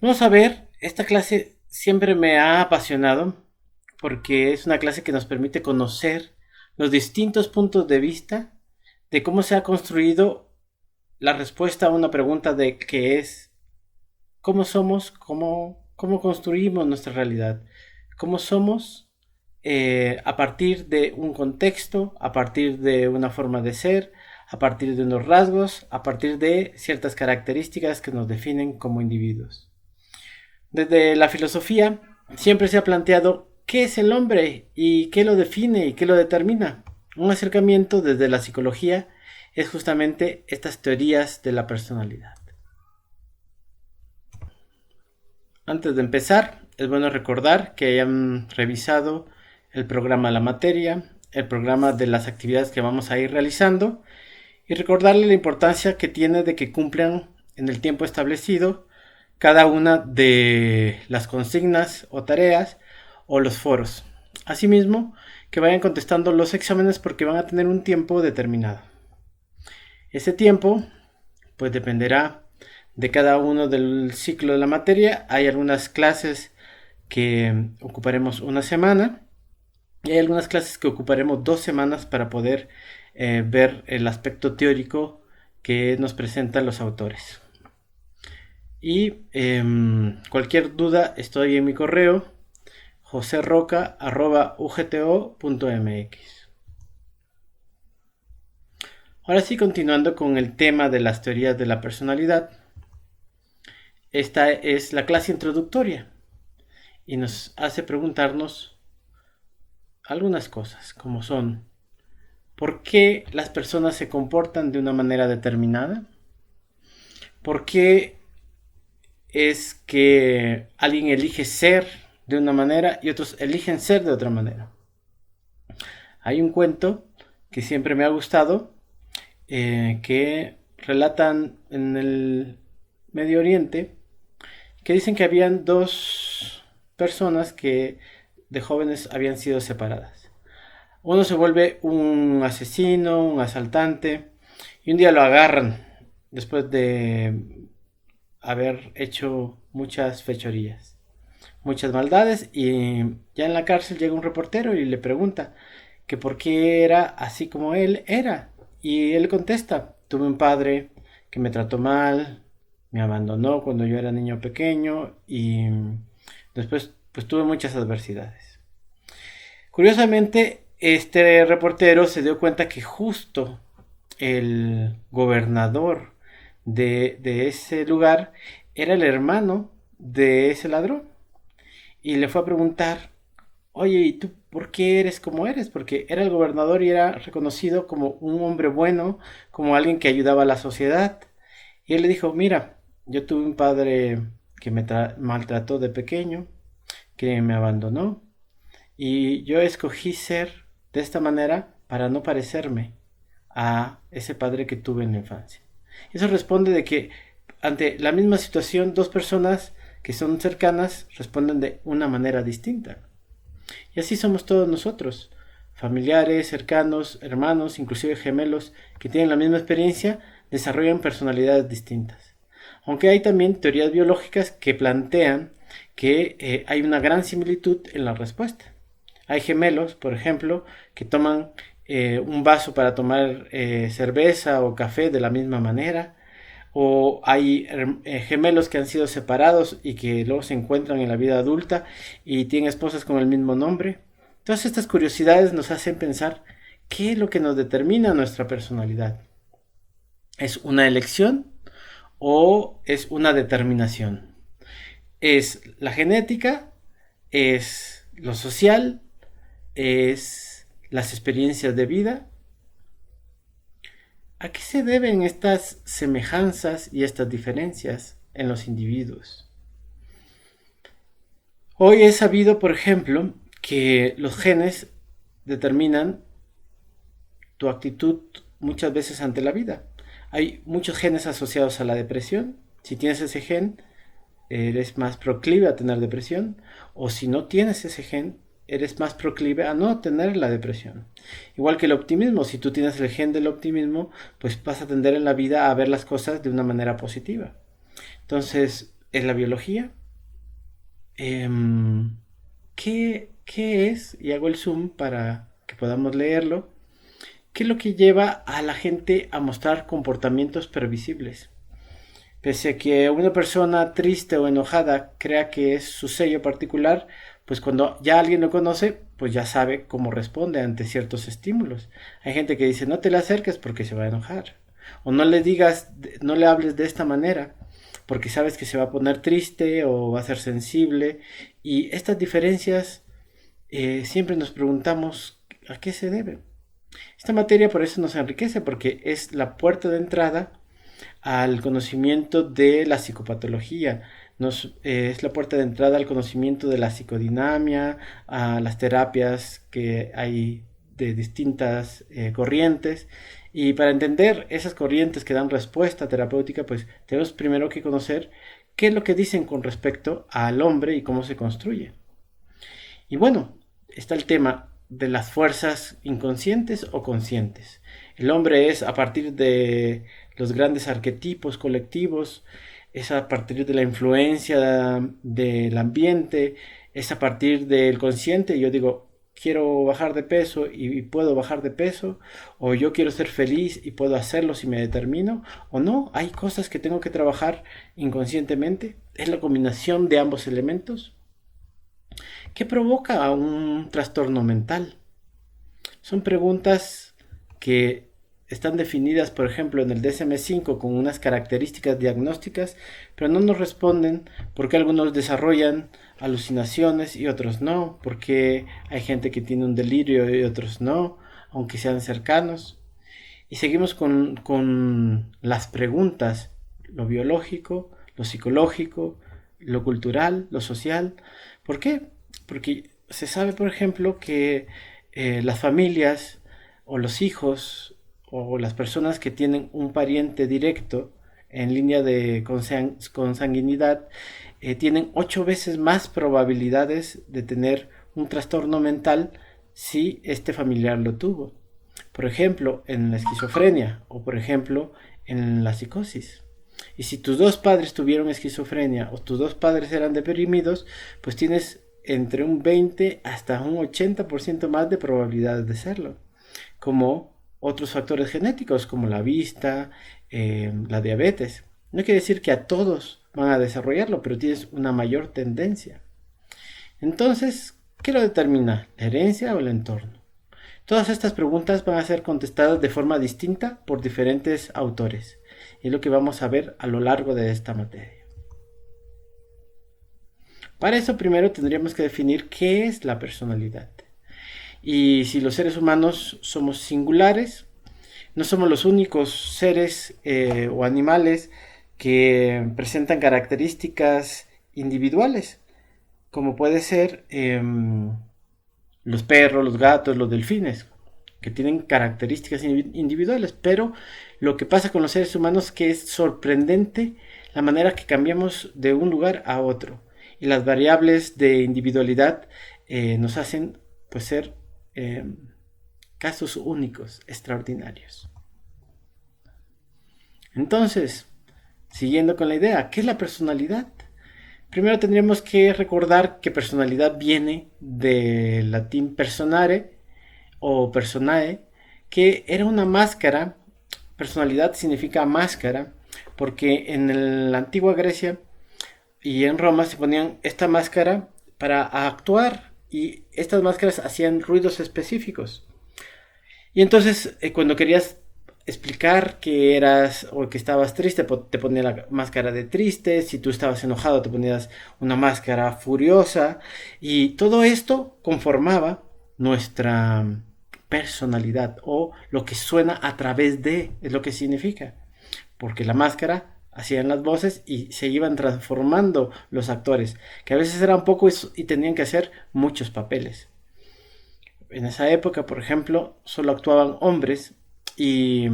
Vamos a ver, esta clase siempre me ha apasionado porque es una clase que nos permite conocer los distintos puntos de vista de cómo se ha construido la respuesta a una pregunta de que es cómo somos, cómo construimos nuestra realidad, cómo somos a partir de un contexto, a partir de una forma de ser, a partir de unos rasgos, a partir de ciertas características que nos definen como individuos. Desde la filosofía siempre se ha planteado qué es el hombre y qué lo define y qué lo determina. Un acercamiento desde la psicología es justamente estas teorías de la personalidad. Antes de empezar, es bueno recordar que hayan revisado el programa La Materia, el programa de las actividades que vamos a ir realizando y recordarle la importancia que tiene de que cumplan en el tiempo establecido cada una de las consignas o tareas o los foros. Asimismo, que vayan contestando los exámenes porque van a tener un tiempo determinado. Ese tiempo pues dependerá de cada uno del ciclo de la materia. Hay algunas clases que ocuparemos una semana y hay algunas clases que ocuparemos 2 semanas para poder ver el aspecto teórico que nos presentan los autores. Y cualquier duda estoy en mi correo joserroca@ugto.mx. Ahora sí, continuando con el tema de las teorías de la personalidad, esta es la clase introductoria y nos hace preguntarnos algunas cosas, como son ¿por qué las personas se comportan de una manera determinada? ¿Por qué es que alguien elige ser de una manera y otros eligen ser de otra manera? Hay un cuento que siempre me ha gustado, que relatan en el Medio Oriente, que dicen que habían dos personas que de jóvenes habían sido separadas. Uno se vuelve un asesino, un asaltante, y un día lo agarran después de haber hecho muchas fechorías, muchas maldades, y ya en la cárcel llega un reportero y le pregunta que por qué era así como él era. Y él contesta, tuve un padre que me trató mal, me abandonó cuando yo era niño pequeño y después pues tuve muchas adversidades. Curiosamente, este reportero se dio cuenta que justo el gobernador de ese lugar era el hermano de ese ladrón. Y le fue a preguntar, oye, ¿y tú por qué eres como eres? Porque era el gobernador y era reconocido como un hombre bueno, como alguien que ayudaba a la sociedad. Y él le dijo, mira, yo tuve un padre que me maltrató de pequeño, que me abandonó, y yo escogí ser de esta manera para no parecerme a ese padre que tuve en la infancia. Eso responde de que ante la misma situación, dos personas que son cercanas responden de una manera distinta. Y así somos todos nosotros, familiares, cercanos, hermanos, inclusive gemelos, que tienen la misma experiencia, desarrollan personalidades distintas. Aunque hay también teorías biológicas que plantean que hay una gran similitud en la respuesta. Hay gemelos, por ejemplo, que toman un vaso para tomar cerveza o café de la misma manera, o hay gemelos que han sido separados y que luego se encuentran en la vida adulta y tienen esposas con el mismo nombre. Todas estas curiosidades nos hacen pensar qué es lo que nos determina nuestra personalidad. ¿Es una elección o es una determinación? ¿Es la genética? ¿Es lo social? ¿Es las experiencias de vida? ¿A qué se deben estas semejanzas y estas diferencias en los individuos? Hoy es sabido, por ejemplo, que los genes determinan tu actitud muchas veces ante la vida. Hay muchos genes asociados a la depresión. Si tienes ese gen, eres más proclive a tener depresión. O si no tienes ese gen, eres más proclive a no tener la depresión. Igual que el optimismo, si tú tienes el gen del optimismo, pues vas a tender en la vida a ver las cosas de una manera positiva. Entonces, en la biología, em, ¿qué es? Y hago el zoom para que podamos leerlo. ¿Qué es lo que lleva a la gente a mostrar comportamientos previsibles? Pese a que una persona triste o enojada crea que es su sello particular, pues cuando ya alguien lo conoce, pues ya sabe cómo responde ante ciertos estímulos. Hay gente que dice, no te le acerques porque se va a enojar. O no le digas, no le hables de esta manera, porque sabes que se va a poner triste o va a ser sensible. Y estas diferencias siempre nos preguntamos a qué se debe. Esta materia por eso nos enriquece, porque es la puerta de entrada al conocimiento de la psicopatología. Es la puerta de entrada al conocimiento de la psicodinamia, a las terapias que hay de distintas corrientes. Y para entender esas corrientes que dan respuesta terapéutica, pues tenemos primero que conocer qué es lo que dicen con respecto al hombre y cómo se construye. Y bueno, está el tema de las fuerzas inconscientes o conscientes. El hombre es a partir de los grandes arquetipos colectivos, es a partir de la influencia del ambiente, es a partir del consciente. Yo digo, quiero bajar de peso y puedo bajar de peso, o yo quiero ser feliz y puedo hacerlo si me determino, o no, hay cosas que tengo que trabajar inconscientemente. Es la combinación de ambos elementos que provoca un trastorno mental. Son preguntas que están definidas, por ejemplo, en el DSM-5 con unas características diagnósticas, pero no nos responden por qué algunos desarrollan alucinaciones y otros no, porque hay gente que tiene un delirio y otros no, aunque sean cercanos. Y seguimos con las preguntas, lo biológico, lo psicológico, lo cultural, lo social. ¿Por qué? Porque se sabe, por ejemplo, que las familias o los hijos o las personas que tienen un pariente directo en línea de consanguinidad tienen 8 veces más probabilidades de tener un trastorno mental si este familiar lo tuvo. Por ejemplo, en la esquizofrenia o por ejemplo en la psicosis. Y si tus dos padres tuvieron esquizofrenia o tus dos padres eran deprimidos, pues tienes entre un 20 hasta un 80% más de probabilidades de serlo. Como otros factores genéticos como la vista, la diabetes. No quiere decir que a todos van a desarrollarlo, pero tienes una mayor tendencia. Entonces, ¿qué lo determina? ¿La herencia o el entorno? Todas estas preguntas van a ser contestadas de forma distinta por diferentes autores. Y es lo que vamos a ver a lo largo de esta materia. Para eso primero tendríamos que definir qué es la personalidad. Y si los seres humanos somos singulares, no somos los únicos seres o animales que presentan características individuales, como puede ser los perros, los gatos, los delfines, que tienen características individuales, pero lo que pasa con los seres humanos es que es sorprendente la manera que cambiamos de un lugar a otro, y las variables de individualidad nos hacen pues ser casos únicos, extraordinarios. Entonces, siguiendo con la idea, ¿qué es la personalidad? Primero tendríamos que recordar que personalidad viene del latín personare o personae, que era una máscara. Personalidad significa máscara, porque en la antigua Grecia y en Roma se ponían esta máscara para actuar, y estas máscaras hacían ruidos específicos. Y entonces cuando querías explicar que eras o que estabas triste, te ponías la máscara de triste. Si tú estabas enojado, te ponías una máscara furiosa. Y todo esto conformaba nuestra personalidad, o lo que suena a través de, es lo que significa. Porque la máscara hacían las voces y se iban transformando los actores, que a veces eran pocos y tenían que hacer muchos papeles. En esa época, por ejemplo, solo actuaban hombres y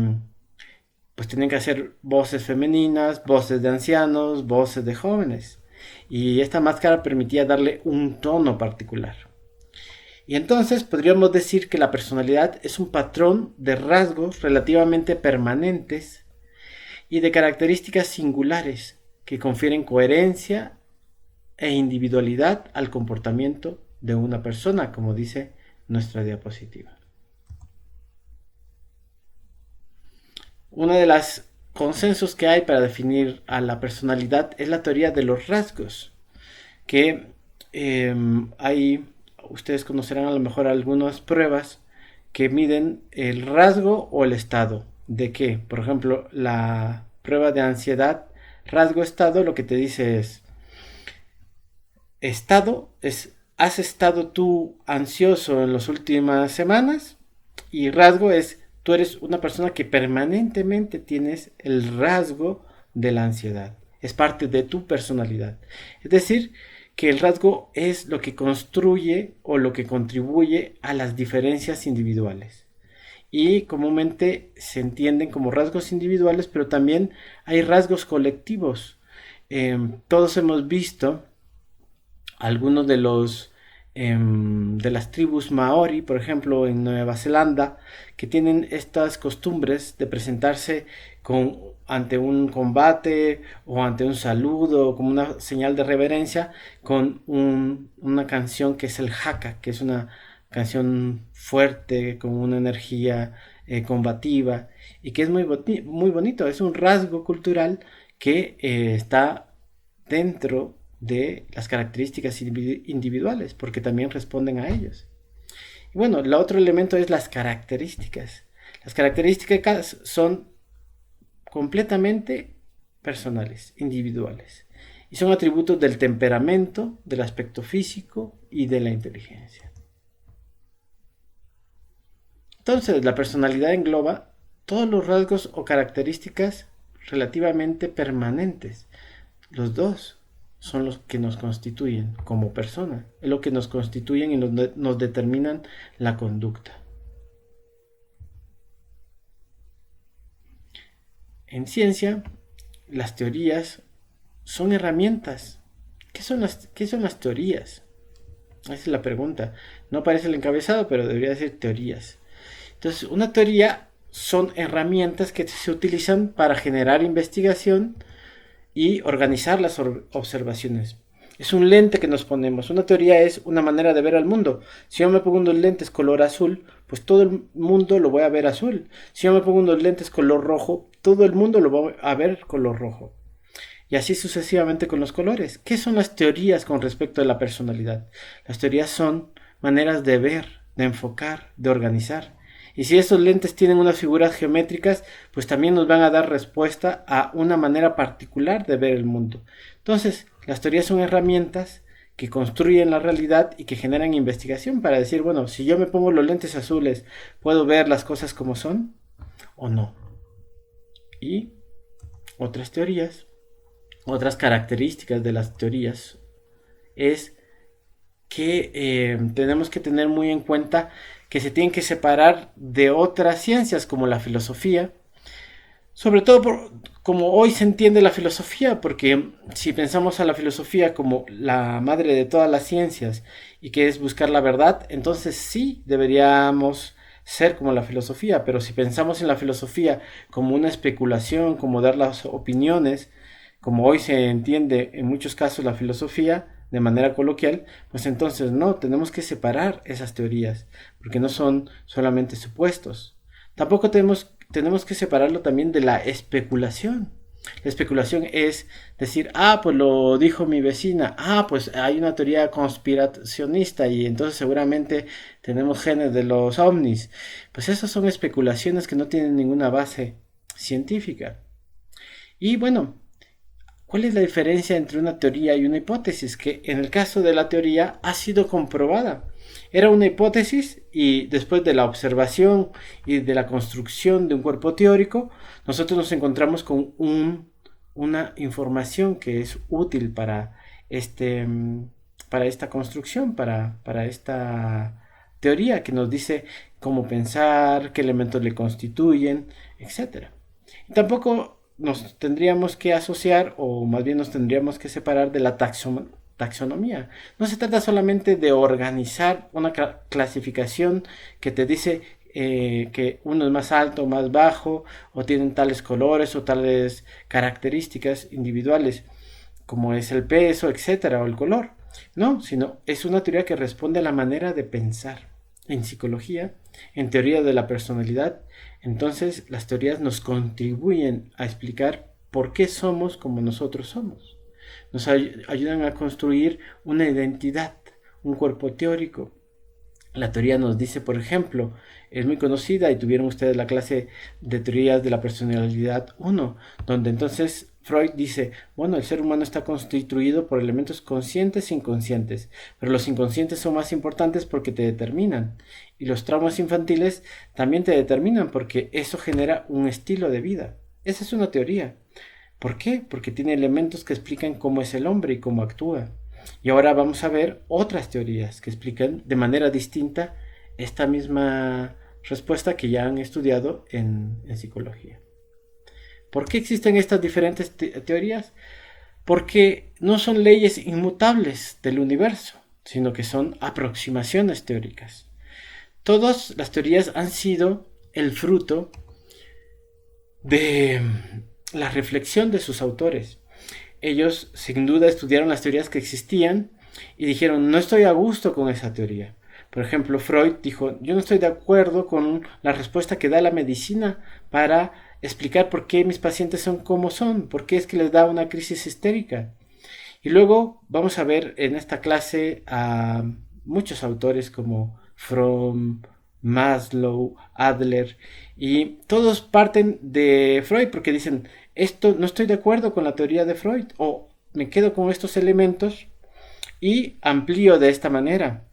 pues tenían que hacer voces femeninas, voces de ancianos, voces de jóvenes. Y esta máscara permitía darle un tono particular. Y entonces podríamos decir que la personalidad es un patrón de rasgos relativamente permanentes y de características singulares que confieren coherencia e individualidad al comportamiento de una persona, como dice nuestra diapositiva. Uno de los consensos que hay para definir a la personalidad es la teoría de los rasgos, que ustedes conocerán a lo mejor algunas pruebas que miden el rasgo o el estado. ¿De qué? Por ejemplo, la prueba de ansiedad, rasgo-estado, lo que te dice es, estado es, ¿has estado tú ansioso en las últimas semanas? Y rasgo es, tú eres una persona que permanentemente tienes el rasgo de la ansiedad. Es parte de tu personalidad. Es decir, que el rasgo es lo que construye o lo que contribuye a las diferencias individuales. Y comúnmente se entienden como rasgos individuales, pero también hay rasgos colectivos. Todos hemos visto algunos de las tribus maori, por ejemplo, en Nueva Zelanda, que tienen estas costumbres de presentarse ante un combate o ante un saludo, como una señal de reverencia, con una canción que es el haka, que es una canción fuerte, con una energía combativa, y que es muy bonito, es un rasgo cultural que está dentro de las características individuales, porque también responden a ellos. Y bueno, el otro elemento es las características. Las características son completamente personales, individuales, y son atributos del temperamento, del aspecto físico y de la inteligencia. Entonces, la personalidad engloba todos los rasgos o características relativamente permanentes. Los dos son los que nos constituyen como persona, es lo que nos constituyen y nos determinan la conducta. En ciencia, las teorías son herramientas. ¿Qué son las teorías? Esa es la pregunta. No aparece el encabezado, pero debería decir teorías. Entonces, una teoría son herramientas que se utilizan para generar investigación y organizar las observaciones. Es un lente que nos ponemos. Una teoría es una manera de ver al mundo. Si yo me pongo unos lentes color azul, pues todo el mundo lo voy a ver azul. Si yo me pongo unos lentes color rojo, todo el mundo lo va a ver color rojo. Y así sucesivamente con los colores. ¿Qué son las teorías con respecto a la personalidad? Las teorías son maneras de ver, de enfocar, de organizar. Y si estos lentes tienen unas figuras geométricas, pues también nos van a dar respuesta a una manera particular de ver el mundo. Entonces, las teorías son herramientas que construyen la realidad y que generan investigación para decir, bueno, si yo me pongo los lentes azules, ¿puedo ver las cosas como son o no? Y otras teorías, otras características de las teorías es que tenemos que tener muy en cuenta que se tienen que separar de otras ciencias como la filosofía, sobre todo como hoy se entiende la filosofía, porque si pensamos a la filosofía como la madre de todas las ciencias y que es buscar la verdad, entonces sí deberíamos ser como la filosofía, pero si pensamos en la filosofía como una especulación, como dar las opiniones, como hoy se entiende en muchos casos la filosofía, de manera coloquial, pues entonces no, tenemos que separar esas teorías, porque no son solamente supuestos. Tampoco tenemos que separarlo también de la especulación. La especulación es decir, pues lo dijo mi vecina, pues hay una teoría conspiracionista y entonces seguramente tenemos genes de los ovnis. Pues esas son especulaciones que no tienen ninguna base científica. Y bueno, ¿cuál es la diferencia entre una teoría y una hipótesis? Que en el caso de la teoría ha sido comprobada. Era una hipótesis y después de la observación y de la construcción de un cuerpo teórico, nosotros nos encontramos con una información que es útil para esta construcción, para esta teoría que nos dice cómo pensar, qué elementos le constituyen, etc. Y tampoco nos tendríamos que asociar, o más bien nos tendríamos que separar de la taxonomía. No se trata solamente de organizar una clasificación que te dice que uno es más alto o más bajo, o tienen tales colores o tales características individuales. como es el peso, etcétera, o el color. No, sino es una teoría que responde a la manera de pensar. En psicología, en teoría de la personalidad, entonces las teorías nos contribuyen a explicar por qué somos como nosotros somos. Nos ayudan a construir una identidad, un cuerpo teórico. La teoría nos dice, por ejemplo, es muy conocida y tuvieron ustedes la clase de teorías de la personalidad 1, donde entonces Freud dice, bueno, el ser humano está constituido por elementos conscientes e inconscientes, pero los inconscientes son más importantes porque te determinan, y los traumas infantiles también te determinan porque eso genera un estilo de vida. Esa es una teoría. ¿Por qué? Porque tiene elementos que explican cómo es el hombre y cómo actúa. Y ahora vamos a ver otras teorías que explican de manera distinta esta misma respuesta que ya han estudiado en psicología. ¿Por qué existen estas diferentes teorías? Porque no son leyes inmutables del universo, sino que son aproximaciones teóricas. Todas las teorías han sido el fruto de la reflexión de sus autores. Ellos sin duda estudiaron las teorías que existían y dijeron, no estoy a gusto con esa teoría. Por ejemplo, Freud dijo, yo no estoy de acuerdo con la respuesta que da la medicina para explicar por qué mis pacientes son como son, por qué es que les da una crisis histérica. Y luego vamos a ver en esta clase a muchos autores como Fromm, Maslow, Adler, y todos parten de Freud porque dicen, esto no estoy de acuerdo con la teoría de Freud, o me quedo con estos elementos y amplío de esta manera,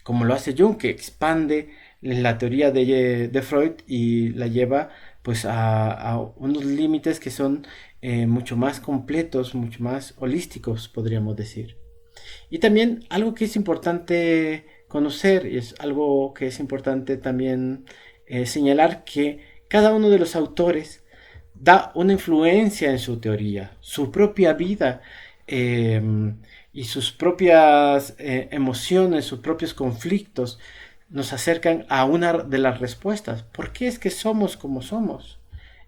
como lo hace Jung, que expande la teoría de Freud y la lleva pues a unos límites que son mucho más completos, mucho más holísticos, podríamos decir. Y también algo que es importante conocer, y es algo que es importante también señalar, que cada uno de los autores da una influencia en su teoría, su propia vida eh, y sus propias emociones, sus propios conflictos nos acercan a una de las respuestas. ¿Por qué es que somos como somos?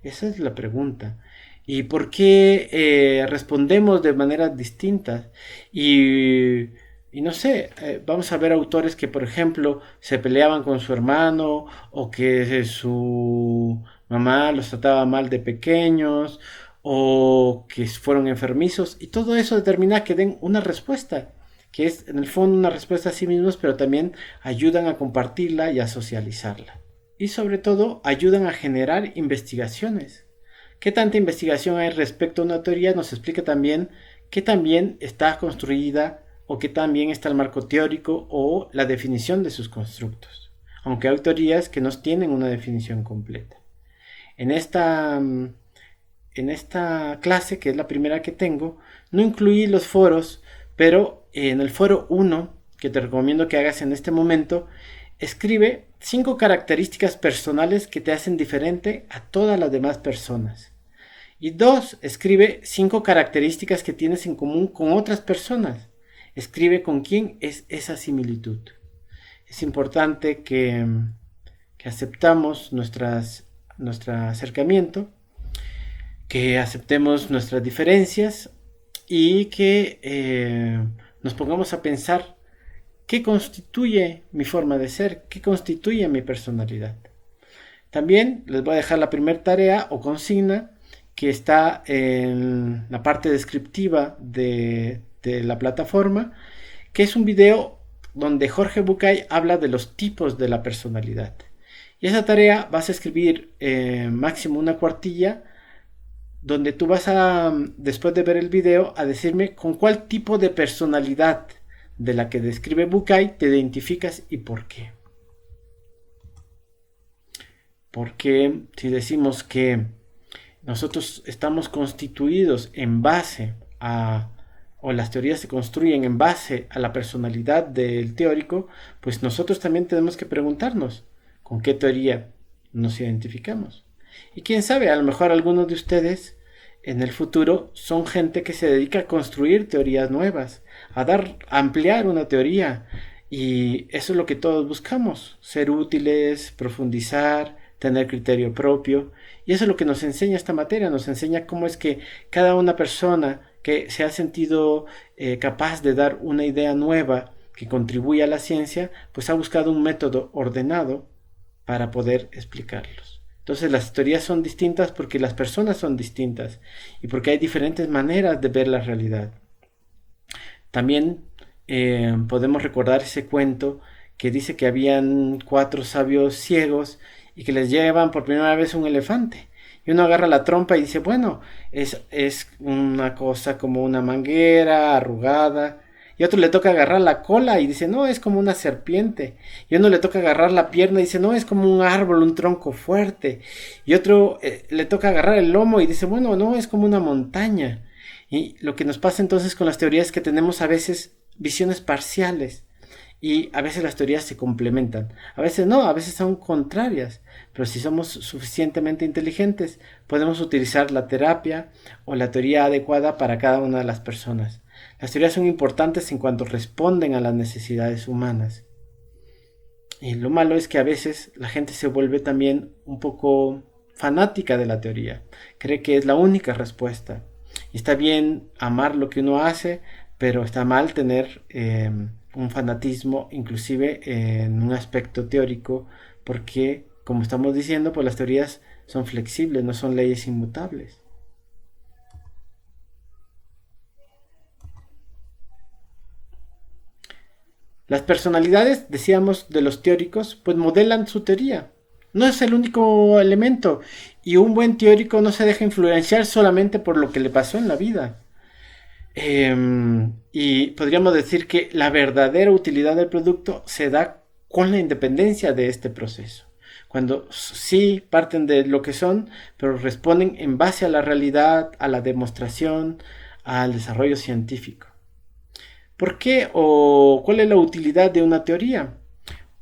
Esa es la pregunta. ¿Y por qué respondemos de maneras distintas? Y no sé, vamos a ver autores que, por ejemplo, se peleaban con su hermano o que su mamá los trataba mal de pequeños o que fueron enfermizos y todo eso determina que den una respuesta, que es en el fondo una respuesta a sí mismos, pero también ayudan a compartirla y a socializarla. Y sobre todo ayudan a generar investigaciones. ¿Qué tanta investigación hay respecto a una teoría? Nos explica también qué también está construida o qué también está el marco teórico o la definición de sus constructos. Aunque hay teorías que no tienen una definición completa. En esta clase, que es la primera que tengo, no incluí los foros, pero en el foro 1, que te recomiendo que hagas en este momento, escribe 5 características personales que te hacen diferente a todas las demás personas. Y 2, escribe 5 características que tienes en común con otras personas. Escribe con quién es esa similitud. Es importante que aceptamos nuestro acercamiento, que aceptemos nuestras diferencias y que nos pongamos a pensar qué constituye mi forma de ser, qué constituye mi personalidad. También les voy a dejar la primera tarea o consigna que está en la parte descriptiva de la plataforma, que es un video donde Jorge Bucay habla de los tipos de la personalidad. Y esa tarea vas a escribir máximo una cuartilla, donde tú vas a, después de ver el video, a decirme con cuál tipo de personalidad de la que describe Bucay te identificas y por qué. Porque si decimos que nosotros estamos constituidos en base a, o las teorías se construyen en base a la personalidad del teórico, pues nosotros también tenemos que preguntarnos con qué teoría nos identificamos. Y quién sabe, a lo mejor algunos de ustedes en el futuro son gente que se dedica a construir teorías nuevas, a ampliar una teoría. Y eso es lo que todos buscamos, ser útiles, profundizar, tener criterio propio. Y eso es lo que nos enseña esta materia, nos enseña cómo es que cada una persona que se ha sentido capaz de dar una idea nueva que contribuye a la ciencia, pues ha buscado un método ordenado para poder explicarlos. Entonces las teorías son distintas porque las personas son distintas y porque hay diferentes maneras de ver la realidad. También podemos recordar ese cuento que dice que habían 4 sabios ciegos y que les llevan por primera vez un elefante. Y uno agarra la trompa y dice, bueno, es una cosa como una manguera arrugada. Y otro le toca agarrar la cola y dice, no, es como una serpiente. Y uno le toca agarrar la pierna y dice, no, es como un árbol, un tronco fuerte. Y otro le toca agarrar el lomo y dice, bueno, no, es como una montaña. Y lo que nos pasa entonces con las teorías es que tenemos a veces visiones parciales. Y a veces las teorías se complementan, a veces no, a veces son contrarias, pero si somos suficientemente inteligentes podemos utilizar la terapia o la teoría adecuada para cada una de las personas. Las teorías son importantes en cuanto responden a las necesidades humanas. Y lo malo es que a veces la gente se vuelve también un poco fanática de la teoría, cree que es la única respuesta. Y está bien amar lo que uno hace, pero está mal tener un fanatismo inclusive en un aspecto teórico, porque como estamos diciendo, pues las teorías son flexibles, no son leyes inmutables. Las personalidades, decíamos, de los teóricos, pues modelan su teoría. No es el único elemento, y un buen teórico no se deja influenciar solamente por lo que le pasó en la vida. Y podríamos decir que la verdadera utilidad del producto se da con la independencia de este proceso. Cuando sí parten de lo que son, pero responden en base a la realidad, a la demostración, al desarrollo científico. ¿Por qué o cuál es la utilidad de una teoría?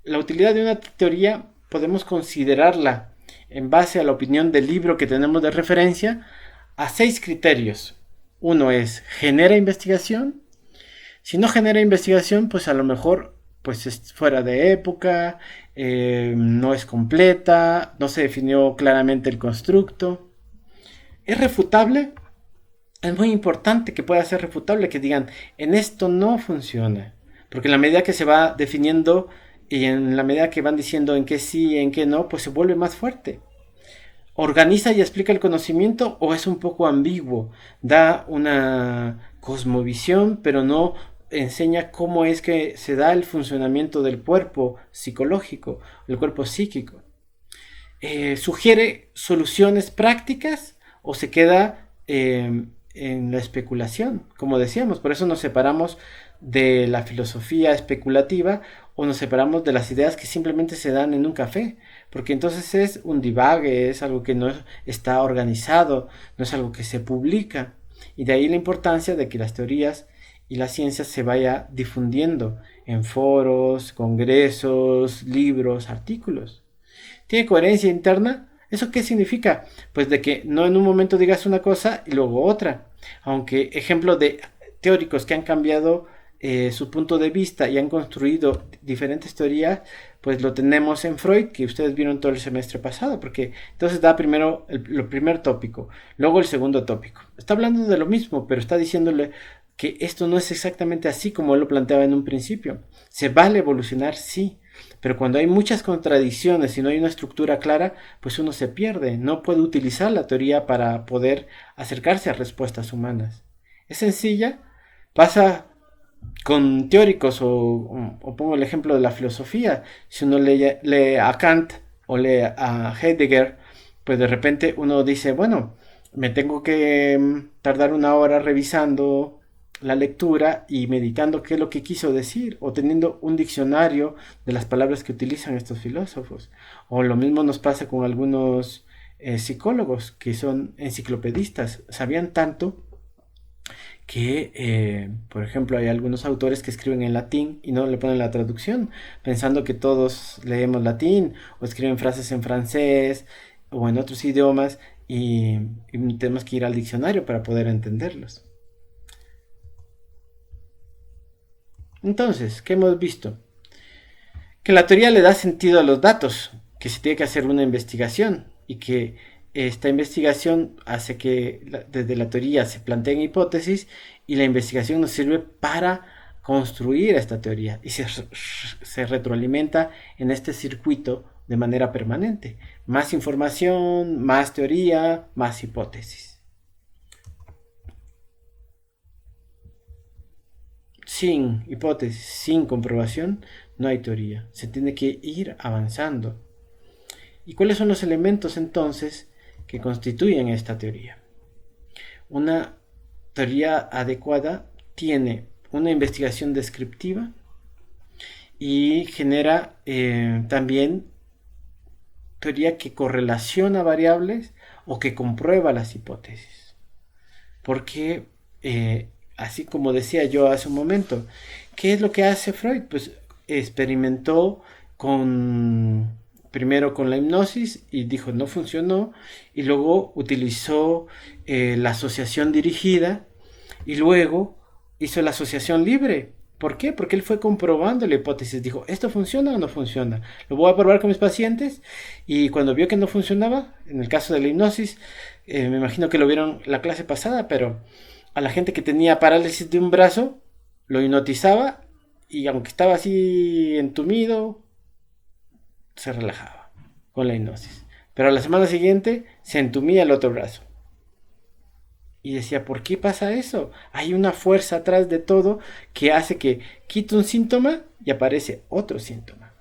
La utilidad de una teoría podemos considerarla en base a la opinión del libro que tenemos de referencia a 6 criterios. Uno es, ¿genera investigación? Si no genera investigación, pues a lo mejor pues es fuera de época, no es completa, no se definió claramente el constructo. ¿Es refutable? Es muy importante que pueda ser refutable, que digan, en esto no funciona. Porque en la medida que se va definiendo y en la medida que van diciendo en qué sí y en qué no, pues se vuelve más fuerte. ¿Organiza y explica el conocimiento o es un poco ambiguo? Da una cosmovisión, pero no enseña cómo es que se da el funcionamiento del cuerpo psicológico, el cuerpo psíquico. ¿Sugiere soluciones prácticas o se queda en la especulación? Como decíamos, por eso nos separamos de la filosofía especulativa o nos separamos de las ideas que simplemente se dan en un café, porque entonces es un divague, es algo que no está organizado, no es algo que se publica, y de ahí la importancia de que las teorías y la ciencia se vaya difundiendo en foros, congresos, libros, artículos. ¿Tiene coherencia interna? ¿Eso qué significa? Pues de que no en un momento digas una cosa y luego otra. Aunque ejemplo de teóricos que han cambiado su punto de vista y han construido diferentes teorías, pues lo tenemos en Freud, que ustedes vieron todo el semestre pasado, porque entonces da primero el primer tópico, luego el segundo tópico. Está hablando de lo mismo, pero está diciéndole que esto no es exactamente así como él lo planteaba en un principio. Se vale evolucionar, sí, pero cuando hay muchas contradicciones y no hay una estructura clara, pues uno se pierde, no puede utilizar la teoría para poder acercarse a respuestas humanas. Es sencilla, pasa con teóricos o pongo el ejemplo de la filosofía. Si uno lee a Kant o lee a Heidegger, pues de repente uno dice, bueno, me tengo que tardar una hora revisando la lectura y meditando qué es lo que quiso decir, o teniendo un diccionario de las palabras que utilizan estos filósofos. O lo mismo nos pasa con algunos psicólogos que son enciclopedistas, sabían tanto que, por ejemplo, hay algunos autores que escriben en latín y no le ponen la traducción, pensando que todos leemos latín, o escriben frases en francés o en otros idiomas y tenemos que ir al diccionario para poder entenderlos. Entonces, ¿qué hemos visto? Que la teoría le da sentido a los datos, que se tiene que hacer una investigación y que esta investigación hace que desde la teoría se planteen hipótesis y la investigación nos sirve para construir esta teoría y se retroalimenta en este circuito de manera permanente. Más información, más teoría, más hipótesis. Sin hipótesis, sin comprobación, no hay teoría. Se tiene que ir avanzando. ¿Y cuáles son los elementos entonces que constituyen esta teoría? Una teoría adecuada tiene una investigación descriptiva y genera también teoría que correlaciona variables o que comprueba las hipótesis. Porque, así como decía yo hace un momento, ¿qué es lo que hace Freud? Pues experimentó primero con la hipnosis y dijo no funcionó, y luego utilizó la asociación dirigida y luego hizo la asociación libre. ¿Por qué? Porque él fue comprobando la hipótesis. Dijo, ¿esto funciona o no funciona? Lo voy a probar con mis pacientes. Y cuando vio que no funcionaba, en el caso de la hipnosis, me imagino que lo vieron la clase pasada, pero a la gente que tenía parálisis de un brazo, lo hipnotizaba y aunque estaba así entumido, se relajaba con la hipnosis. Pero a la semana siguiente se entumía el otro brazo. Y decía, ¿por qué pasa eso? Hay una fuerza atrás de todo que hace que quite un síntoma y aparece otro síntoma.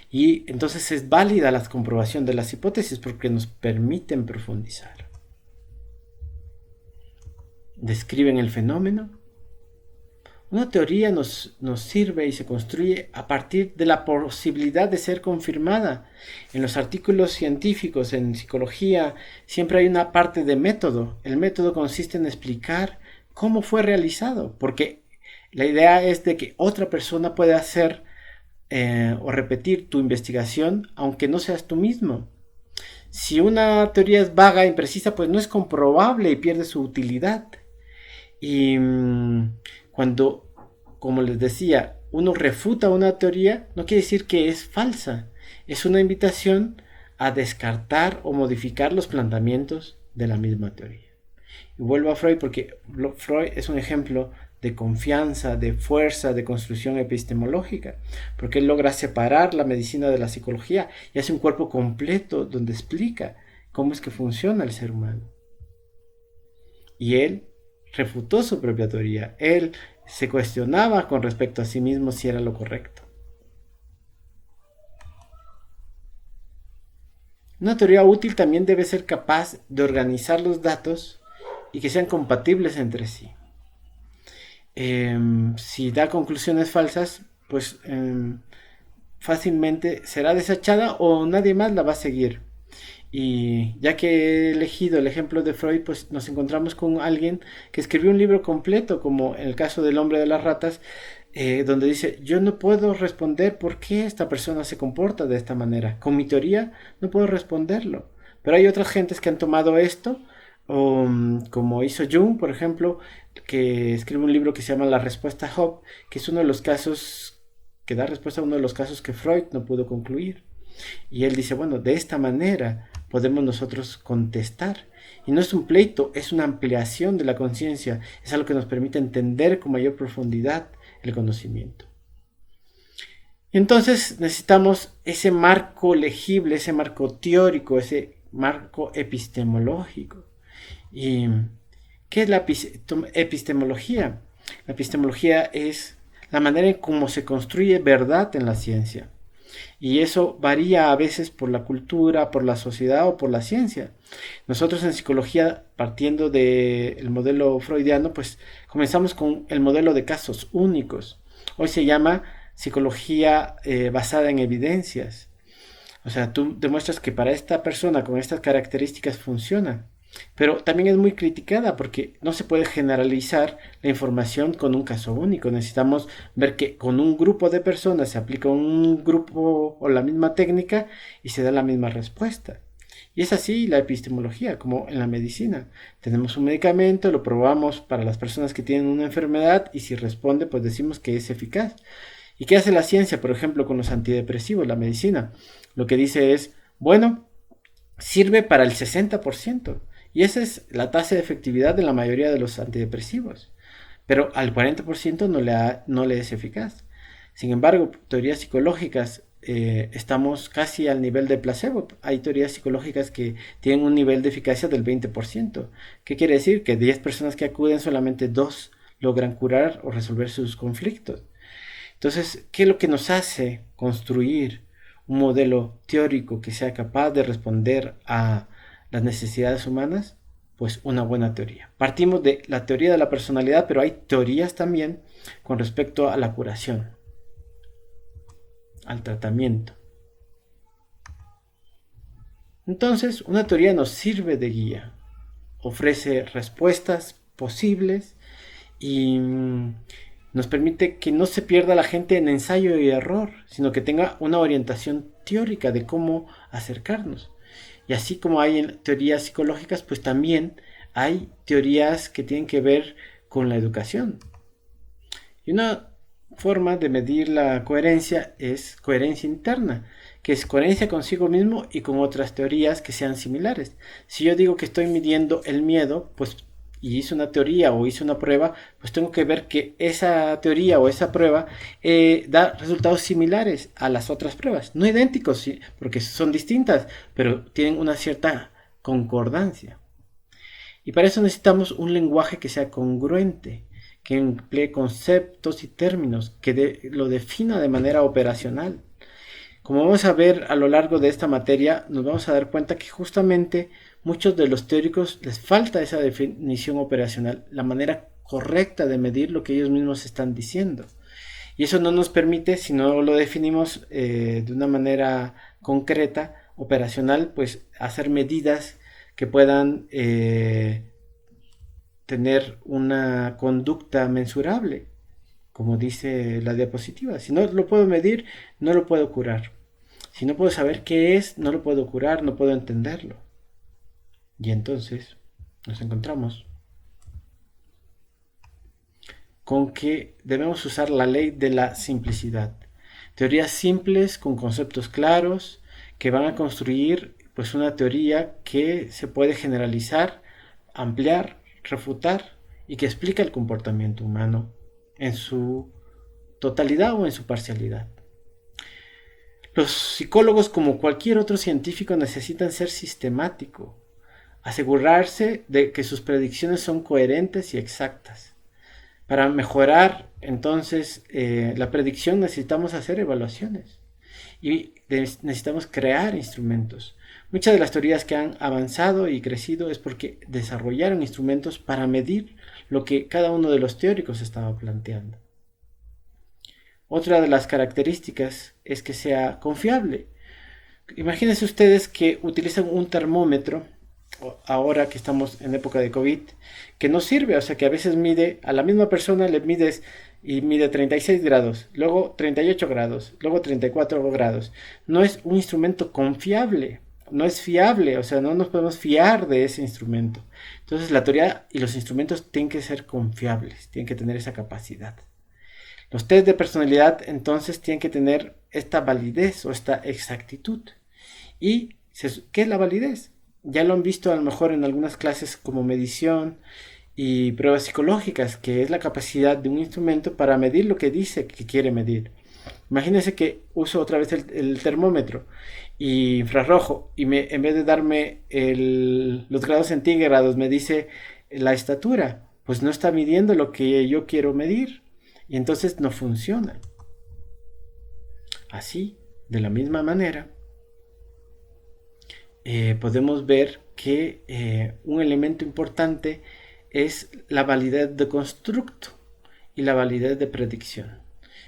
Y entonces es válida la comprobación de las hipótesis porque nos permiten profundizar. Describen el fenómeno. Una teoría nos sirve y se construye a partir de la posibilidad de ser confirmada. En los artículos científicos, en psicología, siempre hay una parte de método. El método consiste en explicar cómo fue realizado, porque la idea es de que otra persona pueda hacer o repetir tu investigación, aunque no seas tú mismo. Si una teoría es vaga e imprecisa, pues no es comprobable y pierde su utilidad. Y cuando, como les decía, uno refuta una teoría, no quiere decir que es falsa. Es una invitación a descartar o modificar los planteamientos de la misma teoría. Y vuelvo a Freud porque Freud es un ejemplo de confianza, de fuerza, de construcción epistemológica, porque él logra separar la medicina de la psicología y hace un cuerpo completo donde explica cómo es que funciona el ser humano. Y él refutó su propia teoría. Él se cuestionaba con respecto a sí mismo si era lo correcto. Una teoría útil también debe ser capaz de organizar los datos y que sean compatibles entre sí. Si da conclusiones falsas, pues fácilmente será desechada o nadie más la va a seguir. Y ya que he elegido el ejemplo de Freud, pues nos encontramos con alguien que escribió un libro completo, como en el caso del hombre de las ratas, donde dice, yo no puedo responder por qué esta persona se comporta de esta manera. Con mi teoría no puedo responderlo. Pero hay otras gentes que han tomado esto, como hizo Jung, por ejemplo, que escribe un libro que se llama La respuesta a Hobbes, que es uno de los casos, que da respuesta a uno de los casos que Freud no pudo concluir. Y él dice, bueno, de esta manera podemos nosotros contestar. Y no es un pleito, es una ampliación de la conciencia. Es algo que nos permite entender con mayor profundidad el conocimiento. Entonces necesitamos ese marco legible, ese marco teórico, ese marco epistemológico. ¿Y qué es la epistemología? La epistemología es la manera en cómo se construye verdad en la ciencia. Y eso varía a veces por la cultura, por la sociedad o por la ciencia. Nosotros en psicología, partiendo del modelo freudiano, pues comenzamos con el modelo de casos únicos. Hoy se llama psicología basada en evidencias. O sea, tú demuestras que para esta persona con estas características funciona. Pero también es muy criticada porque no se puede generalizar la información con un caso único. Necesitamos ver que con un grupo de personas se aplica un grupo o la misma técnica y se da la misma respuesta. Y es así la epistemología, como en la medicina. Tenemos un medicamento, lo probamos para las personas que tienen una enfermedad y si responde, pues decimos que es eficaz. ¿Y qué hace la ciencia, por ejemplo, con los antidepresivos, la medicina? Lo que dice es, bueno, sirve para el 60%. Y esa es la tasa de efectividad de la mayoría de los antidepresivos. Pero al 40% no le es eficaz. Sin embargo, teorías psicológicas, estamos casi al nivel de placebo. Hay teorías psicológicas que tienen un nivel de eficacia del 20%. ¿Qué quiere decir? Que 10 personas que acuden, solamente 2 logran curar o resolver sus conflictos. Entonces, ¿qué es lo que nos hace construir un modelo teórico que sea capaz de responder a las necesidades humanas? Pues una buena teoría. Partimos de la teoría de la personalidad, pero hay teorías también con respecto a la curación, al tratamiento. Entonces, una teoría nos sirve de guía, ofrece respuestas posibles y nos permite que no se pierda la gente en ensayo y error, sino que tenga una orientación teórica de cómo acercarnos. Y así como hay en teorías psicológicas, pues también hay teorías que tienen que ver con la educación. Y una forma de medir la coherencia es coherencia interna, que es coherencia consigo mismo y con otras teorías que sean similares. Si yo digo que estoy midiendo el miedo, pues y hice una teoría o hice una prueba, pues tengo que ver que esa teoría o esa prueba da resultados similares a las otras pruebas. No idénticos, ¿sí? Porque son distintas, pero tienen una cierta concordancia. Y para eso necesitamos un lenguaje que sea congruente, que emplee conceptos y términos, que lo defina de manera operacional. Como vamos a ver a lo largo de esta materia, nos vamos a dar cuenta que justamente muchos de los teóricos les falta esa definición operacional, la manera correcta de medir lo que ellos mismos están diciendo. Y eso no nos permite, si no lo definimos de una manera concreta, operacional, pues hacer medidas que puedan tener una conducta mensurable, como dice la diapositiva. Si no lo puedo medir, no lo puedo curar. Si no puedo saber qué es, no lo puedo curar, no puedo entenderlo. Y entonces nos encontramos con que debemos usar la ley de la simplicidad. Teorías simples con conceptos claros que van a construir pues una teoría que se puede generalizar, ampliar, refutar y que explica el comportamiento humano en su totalidad o en su parcialidad. Los psicólogos, como cualquier otro científico, necesitan ser sistemáticos, asegurarse de que sus predicciones son coherentes y exactas. Para mejorar entonces la predicción necesitamos hacer evaluaciones y necesitamos crear instrumentos. Muchas de las teorías que han avanzado y crecido es porque desarrollaron instrumentos para medir lo que cada uno de los teóricos estaba planteando. Otra de las características es que sea confiable. Imagínense ustedes que utilizan un termómetro, ahora que estamos en época de COVID, que no sirve, o sea que a veces mide, a la misma persona le mides y mide 36 grados, luego 38 grados, luego 34 grados. No es un instrumento confiable, no es fiable, o sea, no nos podemos fiar de ese instrumento. Entonces la teoría y los instrumentos tienen que ser confiables, tienen que tener esa capacidad. Los test de personalidad entonces tienen que tener esta validez o esta exactitud. ¿Y qué es la validez? Ya lo han visto a lo mejor en algunas clases como medición y pruebas psicológicas, que es la capacidad de un instrumento para medir lo que dice que quiere medir. Imagínense que uso otra vez el termómetro y infrarrojo y en vez de darme los grados centígrados me dice la estatura, pues no está midiendo lo que yo quiero medir y entonces no funciona. Así, de la misma manera, podemos ver que un elemento importante es la validez de constructo y la validez de predicción.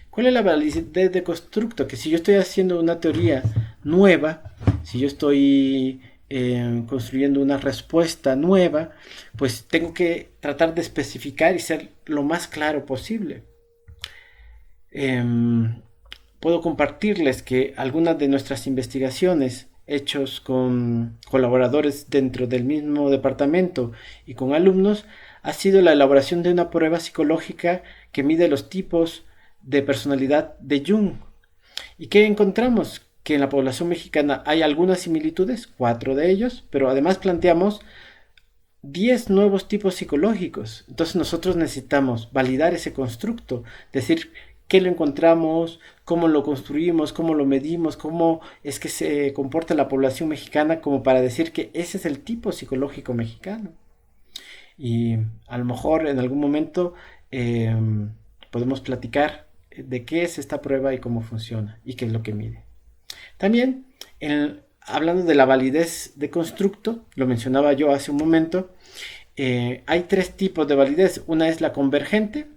¿Cuál es la validez de constructo? Que si yo estoy haciendo una teoría nueva, si yo estoy construyendo una respuesta nueva, pues tengo que tratar de especificar y ser lo más claro posible. Puedo compartirles que algunas de nuestras investigaciones hechos con colaboradores dentro del mismo departamento y con alumnos ha sido la elaboración de una prueba psicológica que mide los tipos de personalidad de Jung. ¿Y qué encontramos? que en la población mexicana hay algunas similitudes, 4 de ellos, pero además planteamos 10 nuevos tipos psicológicos. Entonces nosotros necesitamos validar ese constructo, decir qué lo encontramos, cómo lo construimos, cómo lo medimos, cómo es que se comporta la población mexicana, como para decir que ese es el tipo psicológico mexicano. Y a lo mejor en algún momento eh, podemos platicar de qué es esta prueba y cómo funciona y qué es lo que mide. También, hablando de la validez de constructo, lo mencionaba yo hace un momento, hay 3 tipos de validez. Una es la convergente,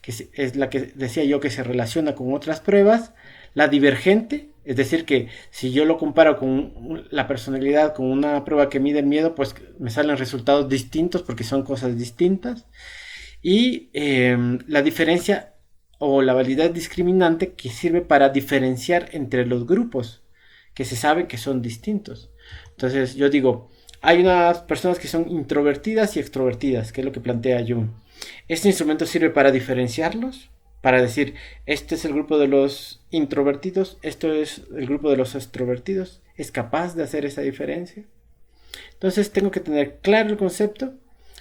que es la que decía yo que se relaciona con otras pruebas. La divergente, es decir, que si yo lo comparo con la personalidad, con una prueba que mide el miedo, pues me salen resultados distintos porque son cosas distintas. Y la diferencia o la validez discriminante, que sirve para diferenciar entre los grupos que se sabe que son distintos. Entonces yo digo, hay unas personas que son introvertidas y extrovertidas, que es lo que plantea Jung. Este instrumento sirve para diferenciarlos, para decir, este es el grupo de los introvertidos, esto es el grupo de los extrovertidos. ¿Es capaz de hacer esa diferencia? Entonces tengo que tener claro el concepto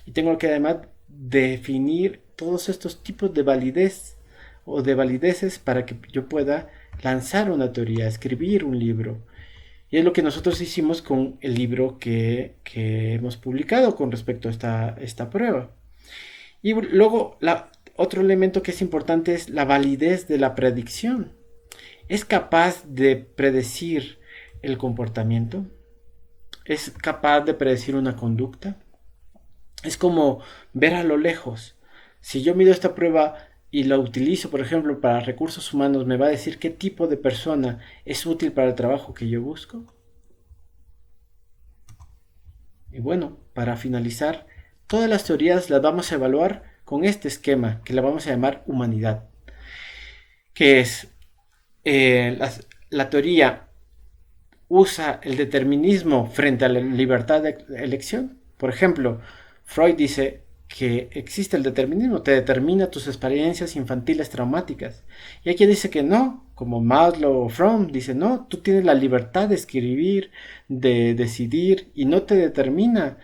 y tengo que además definir todos estos tipos de validez o de valideces para que yo pueda lanzar una teoría, escribir un libro. Y es lo que nosotros hicimos con el libro que hemos publicado con respecto a esta prueba. Y luego, otro elemento que es importante es la validez de la predicción. ¿Es capaz de predecir el comportamiento? ¿Es capaz de predecir una conducta? Es como ver a lo lejos. Si yo mido esta prueba y la utilizo, por ejemplo, para recursos humanos, ¿me va a decir qué tipo de persona es útil para el trabajo que yo busco? Y bueno, para finalizar, todas las teorías las vamos a evaluar con este esquema que la vamos a llamar humanidad, que es la teoría usa el determinismo frente a la libertad de elección. Por ejemplo, Freud dice que existe el determinismo, te determina tus experiencias infantiles traumáticas. Y hay quien dice que no, como Maslow o Fromm, dice no, tú tienes la libertad de escribir, de decidir, y no te determina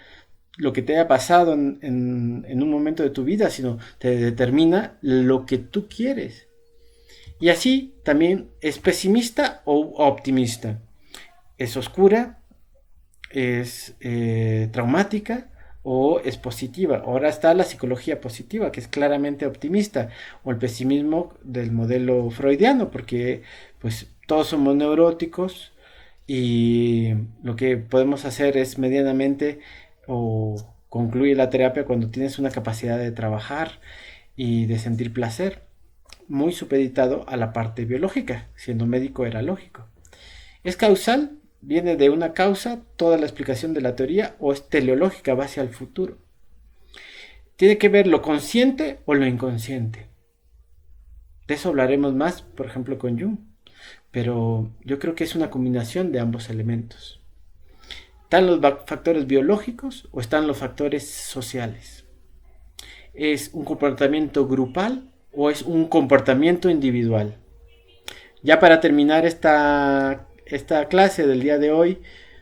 lo que te haya pasado en un momento de tu vida, sino te determina lo que tú quieres. Y así también es pesimista o optimista. Es oscura, es traumática o es positiva. Ahora está la psicología positiva, que es claramente optimista, o el pesimismo del modelo freudiano, porque pues todos somos neuróticos y lo que podemos hacer es medianamente o concluir la terapia cuando tienes una capacidad de trabajar y de sentir placer, muy supeditado a la parte biológica. Siendo médico era lógico. ¿Es causal? ¿Viene de una causa toda la explicación de la teoría o es teleológica, va hacia el futuro? ¿Tiene que ver lo consciente o lo inconsciente? De eso hablaremos más, por ejemplo, con Jung. Pero yo creo que es una combinación de ambos elementos. ¿Están los factores biológicos o están los factores sociales? ¿Es un comportamiento grupal o es un comportamiento individual? Ya para terminar esta clase del día de hoy,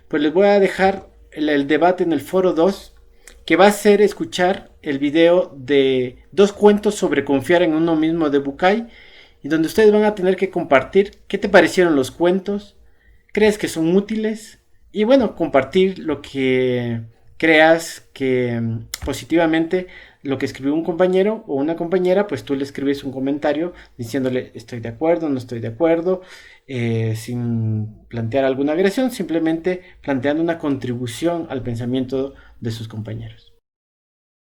pues les voy a dejar el debate en el foro 2, que va a ser escuchar el video de 2 cuentos sobre confiar en uno mismo de Bucay, y donde ustedes van a tener que compartir qué te parecieron los cuentos, crees que son útiles, y bueno, compartir lo que creas que positivamente lo que escribió un compañero o una compañera, pues tú le escribes un comentario diciéndole estoy de acuerdo, no estoy de acuerdo, sin plantear alguna agresión, simplemente planteando una contribución al pensamiento de sus compañeros.